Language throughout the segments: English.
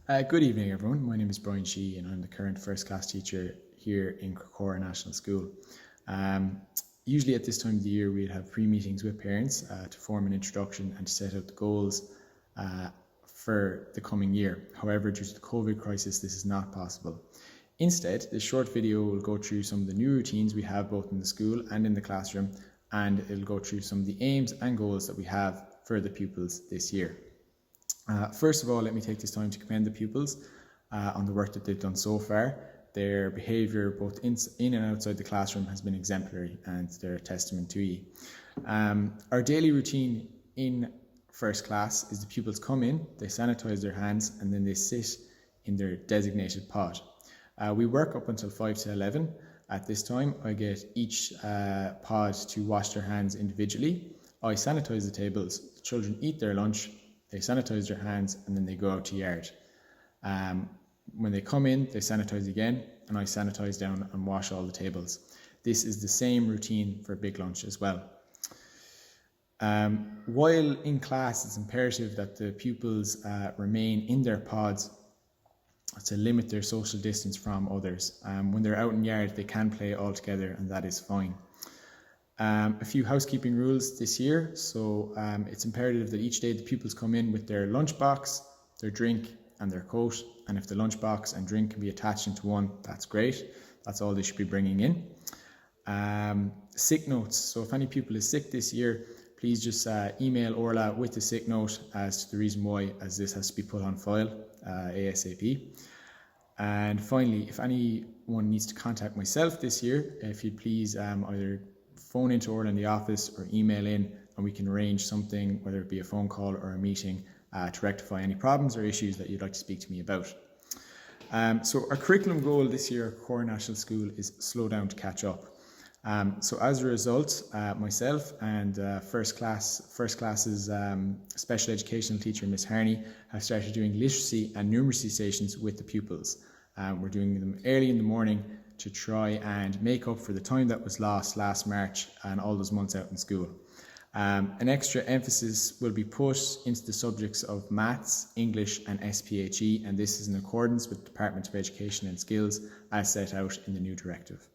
Good evening, everyone. My name is Brian Shee, and I'm the current first class teacher here in Crecora National School. Usually at this time of the year, we'd have pre-meetings with parents to form an introduction and to set out the goals for the coming year. However, due to the COVID crisis, this is not possible. Instead, this short video will go through some of the new routines we have both in the school and in the classroom, and it'll go through some of the aims and goals that we have for the pupils this year. First of all, let me take this time to commend the pupils on the work that they've done so far. Their behaviour both in and outside the classroom has been exemplary, and they're a testament to you. Our daily routine in first class is the pupils come in, they sanitise their hands, and then they sit in their designated pod. We work up until 5 to 11. At this time, I get each pod to wash their hands individually. I sanitise the tables, the children eat their lunch, they sanitise their hands, and then they go out to yard. When they come in, they sanitise again, and I sanitise down and wash all the tables. This is the same routine for big lunch as well. While in class, it's imperative that the pupils remain in their pods to limit their social distance from others. When they're out in yard, they can play all together, and that is fine. A few housekeeping rules this year. So it's imperative that each day the pupils come in with their lunchbox, their drink and their coat. And if the lunchbox and drink can be attached into one, that's great. That's all they should be bringing in. Sick notes. So if any pupil is sick this year, please just email Orla with the sick note as to the reason why, as this has to be put on file ASAP. And finally, if anyone needs to contact myself this year, if you'd please either phone into Orla in the office or email in, and we can arrange something, whether it be a phone call or a meeting, to rectify any problems or issues that you'd like to speak to me about. So our curriculum goal this year at Crecora National School is slow down to catch up. So as a result, myself and first class's special educational teacher, Miss Harney, have started doing literacy and numeracy stations with the pupils. We're doing them early in the morning to try and make up for the time that was lost last March and all those months out in school. An extra emphasis will be put into the subjects of maths, English and SPHE, and this is in accordance with the Department of Education and Skills as set out in the new directive.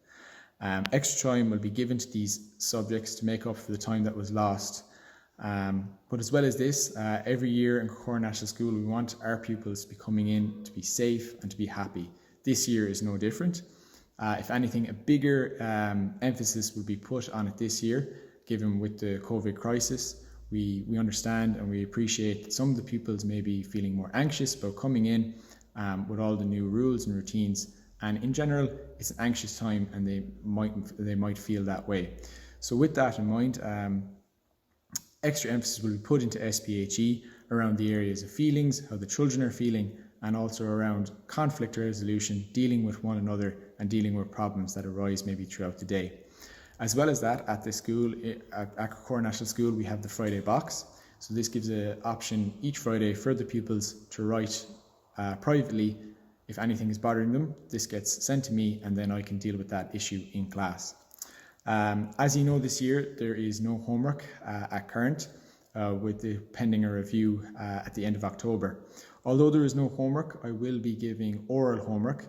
Extra time will be given to these subjects to make up for the time that was lost. But as well as this, every year in Crecora National School, we want our pupils to be coming in to be safe and to be happy. This year is no different. If anything, a bigger emphasis will be put on it this year, given with the COVID crisis. We understand and we appreciate that some of the pupils may be feeling more anxious about coming in with all the new rules and routines. And in general, it's an anxious time, and they might feel that way. So with that in mind, extra emphasis will be put into SPHE around the areas of feelings, how the children are feeling, and also around conflict resolution, dealing with one another and dealing with problems that arise maybe throughout the day. As well as that, at the school, at Crecora National School, we have the Friday box. So this gives an option each Friday for the pupils to write privately if anything is bothering them. This gets sent to me, and then I can deal with that issue in class. As you know, this year there is no homework at current, with the pending a review at the end of October. Although there is no homework, I will be giving oral homework,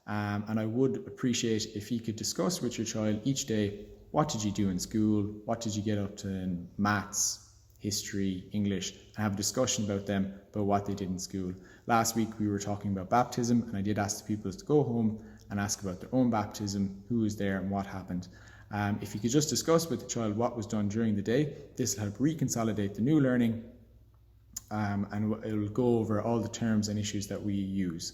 and I would appreciate if you could discuss with your child each day, what did you do in school, what did you get up to in maths, history, English, and have a discussion about them, about what they did in school. Last week we were talking about baptism, and I did ask the pupils to go home and ask about their own baptism, who was there and what happened. If you could just discuss with the child what was done during the day, this will help reconsolidate the new learning, and it will go over all the terms and issues that we use.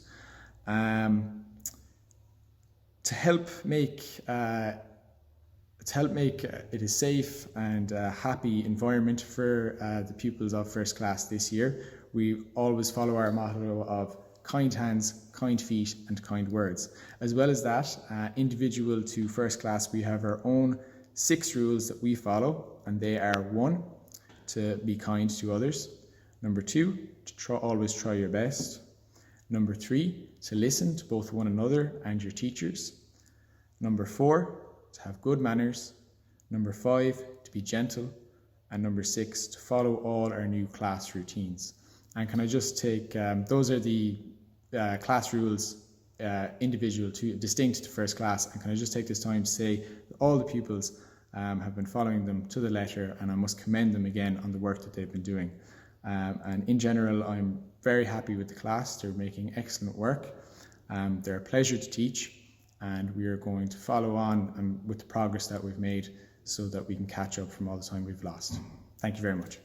To help make it a safe and happy environment for the pupils of first class this year, we always follow our motto of kind hands, kind feet and kind words. As well as that, individual to first class, we have our own 6 rules that we follow, and they are: 1, to be kind to others; 2, to always try your best; 3, to listen to both one another and your teachers; 4, to have good manners; 5, to be gentle; and 6, to follow all our new class routines. And can I just take, those are the class rules individual to distinct to first class, and can I just take this time to say that all the pupils have been following them to the letter, and I must commend them again on the work that they've been doing. And in general, I'm very happy with the class. They're making excellent work. They're a pleasure to teach, and we are going to follow on with the progress that we've made so that we can catch up from all the time we've lost. Thank you very much.